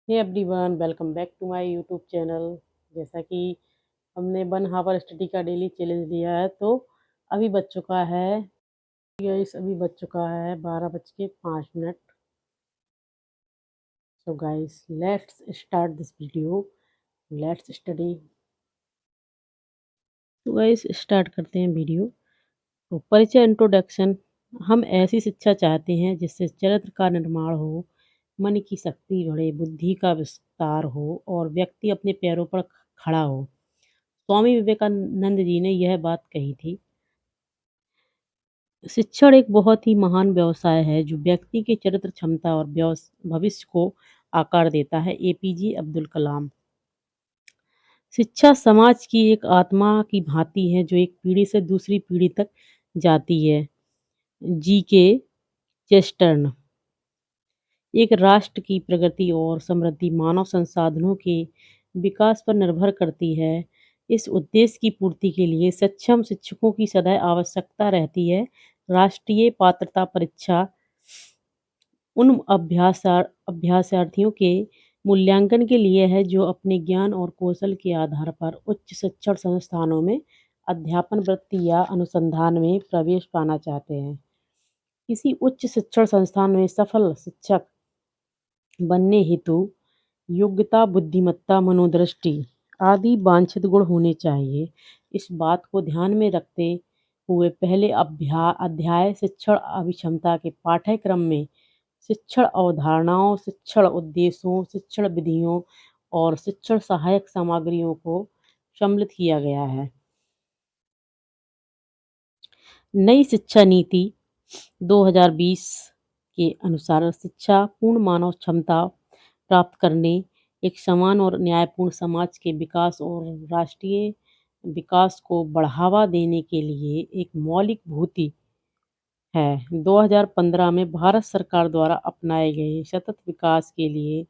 Hey everyone, welcome back to my YouTube channel. जैसा कि हमने 1 हावर स्टडी का डेली चैलेंज लिया है, तो अभी बज चुका है गाइस, अभी बज चुका है 12:05। So guys, let's start this video. Let's study. तो गाइस, स्टार्ट करते हैं वीडियो। तो परिचय, इंट्रोडक्शन। हम ऐसी शिक्षा चाहते हैं जिससे चरित्र का निर्माण हो, मन की शक्ति बढ़े, बुद्धि का विस्तार हो और व्यक्ति अपने पैरों पर खड़ा हो। स्वामी विवेकानंद जी ने यह बात कही थी। शिक्षण एक बहुत ही महान व्यवसाय है जो व्यक्ति के चरित्र, क्षमता और भविष्य को आकार देता है। एपीजे अब्दुल कलाम। शिक्षा समाज की एक आत्मा की भांति है जो एक पीढ़ी से दूसरी पीढ़ी तक जाती है। जी के चेस्टर्न। एक राष्ट्र की प्रगति और समृद्धि मानव संसाधनों के विकास पर निर्भर करती है। इस उद्देश्य की पूर्ति के लिए सक्षम शिक्षकों की सदैव आवश्यकता रहती है। राष्ट्रीय पात्रता परीक्षा उन अभ्यासार्थियों के मूल्यांकन के लिए है जो अपने ज्ञान और कौशल के आधार पर उच्च शिक्षण संस्थानों में अध्यापन वृत्ति या अनुसंधान में प्रवेश पाना चाहते हैं। किसी उच्च शिक्षण संस्थान में सफल शिक्षक बनने हेतु योग्यता, बुद्धिमत्ता, मनोदृष्टि आदि वांछित गुण होने चाहिए। इस बात को ध्यान में रखते हुए पहले अध्याय शिक्षण अभिक्षमता के पाठ्यक्रम में शिक्षण अवधारणाओं, शिक्षण उद्देश्यों, शिक्षण विधियों और शिक्षण सहायक सामग्रियों को सम्मिलित किया गया है। नई शिक्षा नीति 2020 के अनुसार शिक्षा पूर्ण मानव क्षमता प्राप्त करने, एक समान और न्यायपूर्ण समाज के विकास और राष्ट्रीय विकास को बढ़ावा देने के लिए एक मौलिक भूति है। 2015 में भारत सरकार द्वारा अपनाए गए सतत विकास के लिए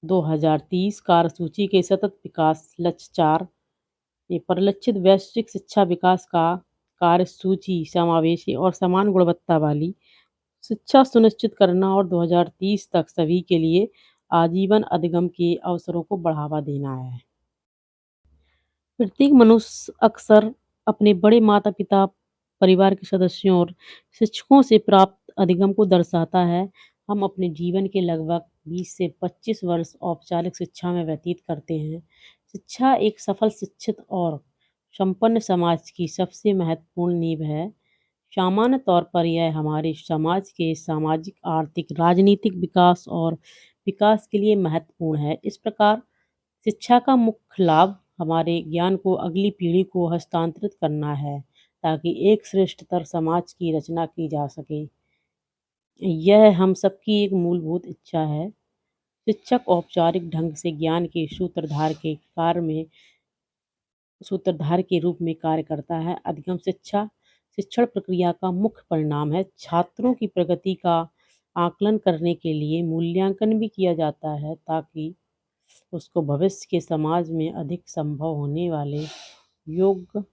2030 कार्यसूची के सतत विकास लक्ष्य 4 में परिलक्षित वैश्विक शिक्षा विकास का कार्यसूची समावेशी और समान गुणवत्ता वाली शिक्षा सुनिश्चित करना और 2030 तक सभी के लिए आजीवन अधिगम के अवसरों को बढ़ावा देना है। प्रत्येक मनुष्य अक्सर अपने बड़े माता-पिता, परिवार के सदस्यों और शिक्षकों से प्राप्त अधिगम को दर्शाता है। हम अपने जीवन के लगभग 20 से 25 वर्ष औपचारिक शिक्षा में व्यतीत करते हैं। शिक्षा एक सफल, शिक्षित और संपन्न समाज की सबसे महत्वपूर्ण नींव है। सामान्य तौर पर यह हमारे समाज के सामाजिक, आर्थिक, राजनीतिक विकास और विकास के लिए महत्वपूर्ण है। इस प्रकार शिक्षा का मुख्य लाभ हमारे ज्ञान को अगली पीढ़ी को हस्तांतरित करना है ताकि एक श्रेष्ठतर समाज की रचना की जा सके। यह हम सबकी एक मूलभूत इच्छा है। शिक्षक औपचारिक ढंग से ज्ञान के सूत्रधार के रूप में कार्य करता है। अधिगम शिक्षा शिक्षण प्रक्रिया का मुख्य परिणाम है। छात्रों की प्रगति का आकलन करने के लिए मूल्यांकन भी किया जाता है ताकि उसको भविष्य के समाज में अधिक संभव योग्य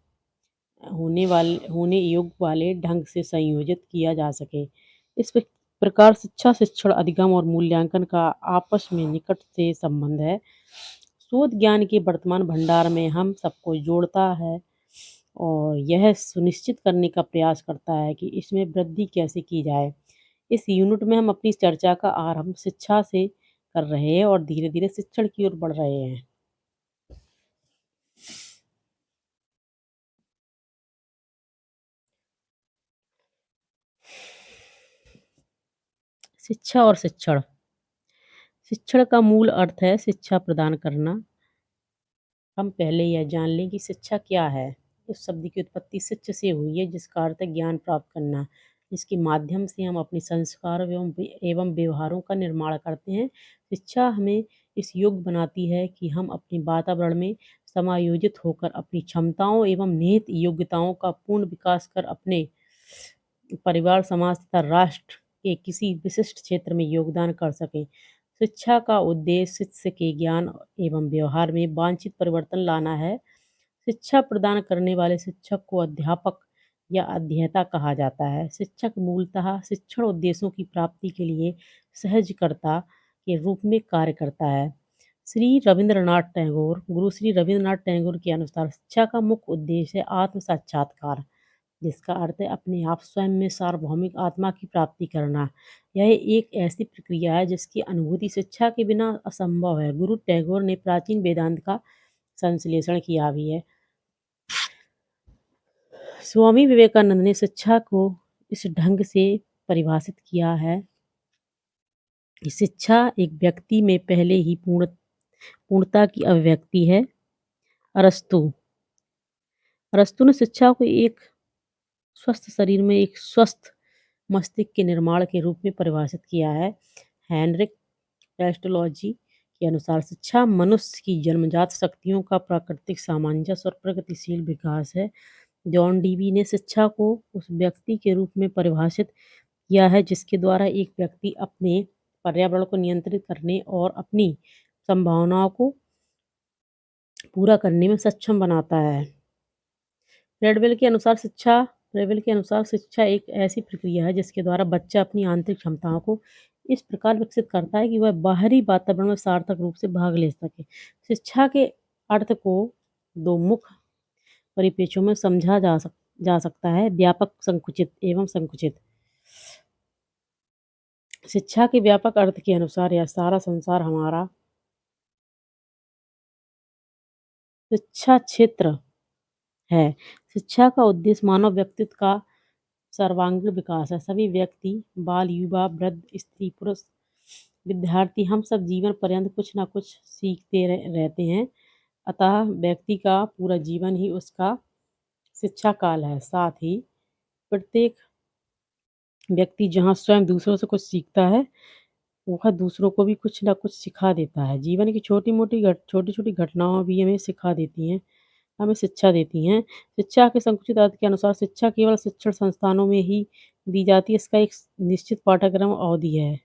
होने योग्य वाले ढंग से संयोजित किया जा सके। इस प्रकार शिक्षा, शिक्षण, अधिगम और मूल्यांकन का आपस में निकट से संबंध है। शोध ज्ञान के वर्तमान भंडार में हम सबको जोड़ता है और यह सुनिश्चित करने का प्रयास करता है कि इसमें वृद्धि कैसे की जाए। इस यूनिट में हम अपनी चर्चा का आरंभ शिक्षा से कर रहे हैं और धीरे धीरे शिक्षण की ओर बढ़ रहे हैं। शिक्षा और शिक्षण। शिक्षण का मूल अर्थ है शिक्षा प्रदान करना। हम पहले यह जान लें कि शिक्षा क्या है। इस शब्द की उत्पत्ति शिक्ष से हुई है जिसका अर्थ है ज्ञान प्राप्त करना, जिसके माध्यम से हम अपने संस्कार एवं व्यवहारों का निर्माण करते हैं। शिक्षा हमें इस योग्य बनाती है कि हम अपने वातावरण में समायोजित होकर अपनी क्षमताओं एवं निहित योग्यताओं का पूर्ण विकास कर अपने परिवार, समाज तथा राष्ट्र के किसी विशिष्ट क्षेत्र में योगदान कर सकें। शिक्षा का उद्देश्य शिष्य के ज्ञान एवं व्यवहार में वांछित परिवर्तन लाना है। शिक्षा प्रदान करने वाले शिक्षक को अध्यापक या अध्येता कहा जाता है। शिक्षक मूलतः शिक्षण उद्देश्यों की प्राप्ति के लिए सहजकर्ता के रूप में कार्य करता है। गुरु श्री रविन्द्रनाथ टैगोर के अनुसार शिक्षा का मुख्य उद्देश्य है आत्म साक्षात्कार, जिसका अर्थ है अपने आप स्वयं में सार्वभौमिक आत्मा की प्राप्ति करना। यह एक ऐसी प्रक्रिया है जिसकी अनुभूति शिक्षा के बिना असंभव है। गुरु टैगोर ने प्राचीन वेदांत का संश्लेषण किया भी है। स्वामी विवेकानंद ने शिक्षा को इस ढंग से परिभाषित किया है कि शिक्षा एक व्यक्ति में पहले ही पूर्णता की अभिव्यक्ति है। अरस्तु अरस्तु ने शिक्षा को एक स्वस्थ शरीर में एक स्वस्थ मस्तिष्क के निर्माण के रूप में परिभाषित किया है। हेनरिक पेस्टोलॉजी के अनुसार शिक्षा मनुष्य की जन्मजात शक्तियों का प्राकृतिक सामंजस्य और प्रगतिशील विकास है। जॉन डीवी ने शिक्षा को उस व्यक्ति के रूप में परिभाषित किया है जिसके द्वारा एक व्यक्ति अपने पर्यावरण को नियंत्रित करने और अपनी संभावनाओं को पूरा करने में सक्षम बनाता है। ब्रेडवेल के अनुसार शिक्षा एक ऐसी प्रक्रिया है जिसके द्वारा बच्चा अपनी आंतरिक क्षमताओं को इस प्रकार विकसित करता है कि वह बाहरी वातावरण में सार्थक रूप से भाग ले सके। शिक्षा के अर्थ को दो मुख्य परिप्रेक्ष्यों में समझा जा सकता है: व्यापक, संकुचित एवं संकुचित। शिक्षा के व्यापक अर्थ के अनुसार यह सारा संसार हमारा शिक्षा क्षेत्र है। शिक्षा का उद्देश्य मानव व्यक्तित्व का सर्वांगीण विकास है। सभी व्यक्ति, बाल, युवा, वृद्ध, स्त्री, पुरुष, विद्यार्थी, हम सब जीवन पर्यंत कुछ न कुछ सीखते रहते हैं। अतः व्यक्ति का पूरा जीवन ही उसका शिक्षा काल है। साथ ही प्रत्येक व्यक्ति जहाँ स्वयं दूसरों से कुछ सीखता है, वह दूसरों को भी कुछ न कुछ सिखा देता है। जीवन की छोटी-छोटी घटनाएँ भी हमें सिखा देती हैं, हमें शिक्षा देती हैं। शिक्षा के संकुचित अर्थ के अनुसार शिक्षा केवल शिक्षण संस्थानों में ही दी जाती है, इसका एक निश्चित पाठ्यक्रम अवधि है।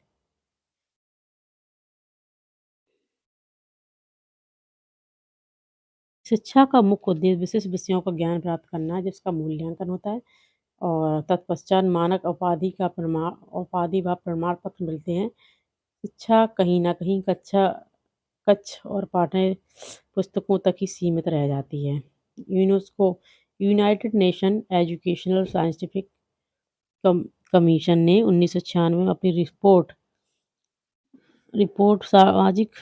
शिक्षा का मुख्य उद्देश्य विशिष्ट विषयों का ज्ञान प्राप्त करना है, जिसका मूल्यांकन होता है और तत्पश्चात मानक उपाधि व प्रमाण पत्र मिलते हैं। शिक्षा कहीं न कहीं कक्ष और पाठ्य पुस्तकों तक ही सीमित रह जाती है। UNESCO United Nation Educational Scientific कम कमीशन ने 1996 में अपनी रिपोर्ट सामाजिक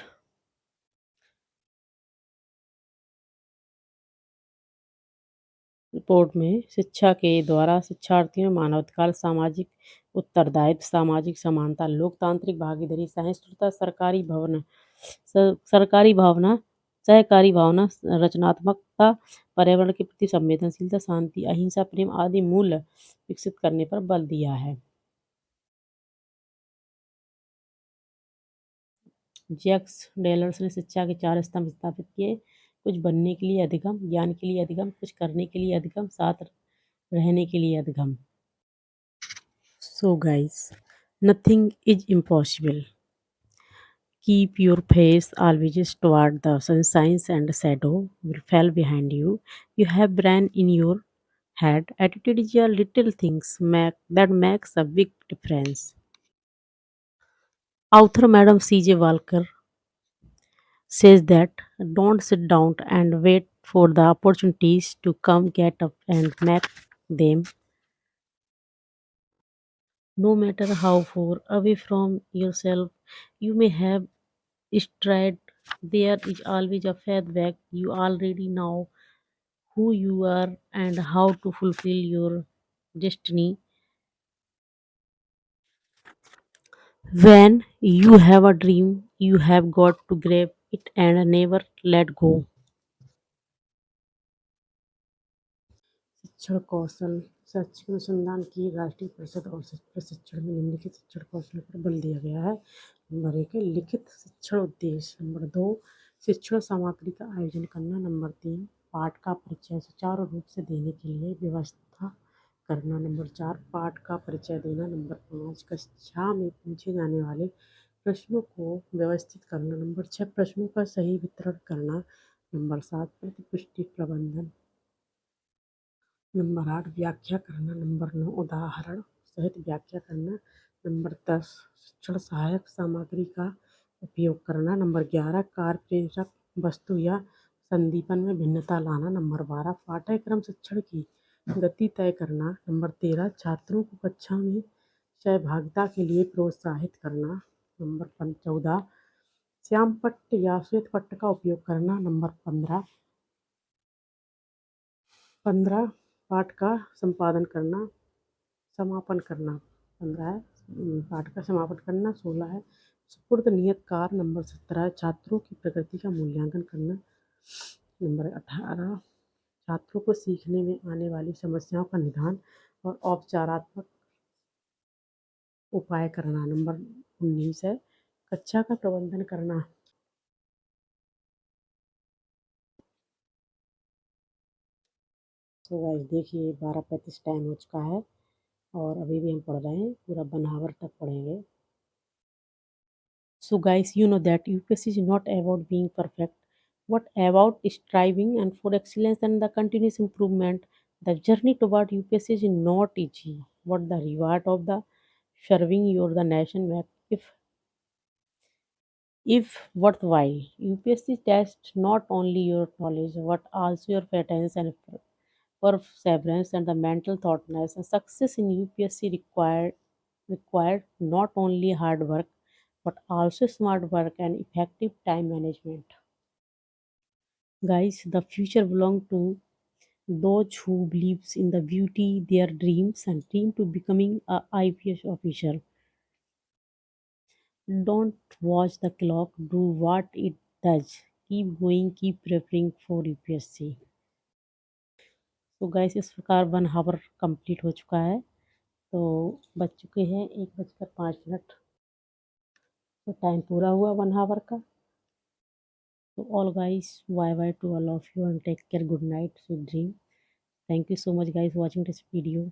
रिपोर्ट में शिक्षा के द्वारा शिक्षार्थियों में मानवाधिकार, सामाजिक उत्तरदायित्व, सामाजिक समानता, लोकतांत्रिक भागीदारी, सहिष्णुता, सरकारी भावना, सहकारी भावना, रचनात्मकता, पर्यावरण के प्रति संवेदनशीलता, शांति, अहिंसा, प्रेम आदि मूल्य विकसित करने पर बल दिया है। जैक्स डेलर्स ने शिक्षा के 4 स्तंभ स्थापित किए: कुछ बनने के लिए अधिगम, ज्ञान के लिए अधिगम, कुछ करने के लिए अधिगम, साथ रहने के लिए अधिगम। So guys, nothing is impossible. Keep your face always toward the sunshine and shadow will fall behind you. You have brain in your head. Attitude is a little that makes a big difference. Author Madam C.J. Walker says that don't sit down and wait for the opportunities to come, get up and make them. No matter how far away from yourself you may have strayed, there is always a path back. You already know who you are and how to fulfill your destiny. When you have a dream, you have got to grab it and never let go. शिक्षण कौशल शैक्षिक अनुसंधान की राष्ट्रीय परिषद और प्रशिक्षण में निम्नलिखित शिक्षण कौशल पर बल दिया गया है। नंबर 1 है लिखित शिक्षण उद्देश्य। नंबर 2 शिक्षण सामग्री का आयोजन करना। नंबर 3 पाठ का परिचय सुचारू रूप से देने के लिए व्यवस्था करना। नंबर 4 पाठ का परिचय देना। नंबर 5 कक्षा में पूछे जाने वाले प्रश्नों को व्यवस्थित करना। नंबर 6 प्रश्नों का सही वितरण करना। नंबर 7 प्रतिपुष्टि प्रबंधन। नंबर 8 व्याख्या करना। नंबर 9 उदाहरण सहित व्याख्या करना। नंबर 10 शिक्षण सहायक सामग्री का उपयोग करना। नंबर 11 कार्य प्रेरक वस्तु या संदीपन में भिन्नता लाना। नंबर 12 पाठ्यक्रम शिक्षण की गति तय करना। नंबर 13 छात्रों को कक्षा में सहभागिता के लिए प्रोत्साहित करना। नंबर 14 श्याम पट्ट या श्वेत पट्ट का उपयोग करना। नंबर 15 पाठ का संपादन करना, समापन करना। 15 है पाठ का समापन करना। 16 है सुपुर्द नियत कार्य। नंबर 17 है छात्रों की प्रगति का मूल्यांकन करना। नंबर 18 छात्रों को सीखने में आने वाली समस्याओं का निदान और औपचारात्मक उपाय करना। नंबर 19 है कक्षा का प्रबंधन करना। तो गाइस देखिए 12:35 टाइम हो चुका है और अभी भी हम पढ़ रहे हैं, पूरा 1 आवर तक पढ़ेंगे। So guys, you know that UPSC is not about being perfect, but about striving and for excellence and the continuous improvement. The journey toward UPSC is not easy, but the reward of the serving your the nation map if worthwhile. UPSC tests not only your knowledge but also your patterns and perseverance and the mental thoughtness. And success in UPSC required not only hard work but also smart work and effective time management. Guys, the future belongs to those who believes in the beauty, their dreams and dream to becoming a IPS officer. Don't watch the clock, do what it does. Keep going, keep preparing for UPSC. तो guys इस प्रकार 1 our complete हो चुका है। तो बज चुके हैं 1:05। तो टाइम पूरा हुआ 1 आवर का। तो all guys bye bye to all of you and take care, good night, sweet dream. Thank you so much guys watching this video.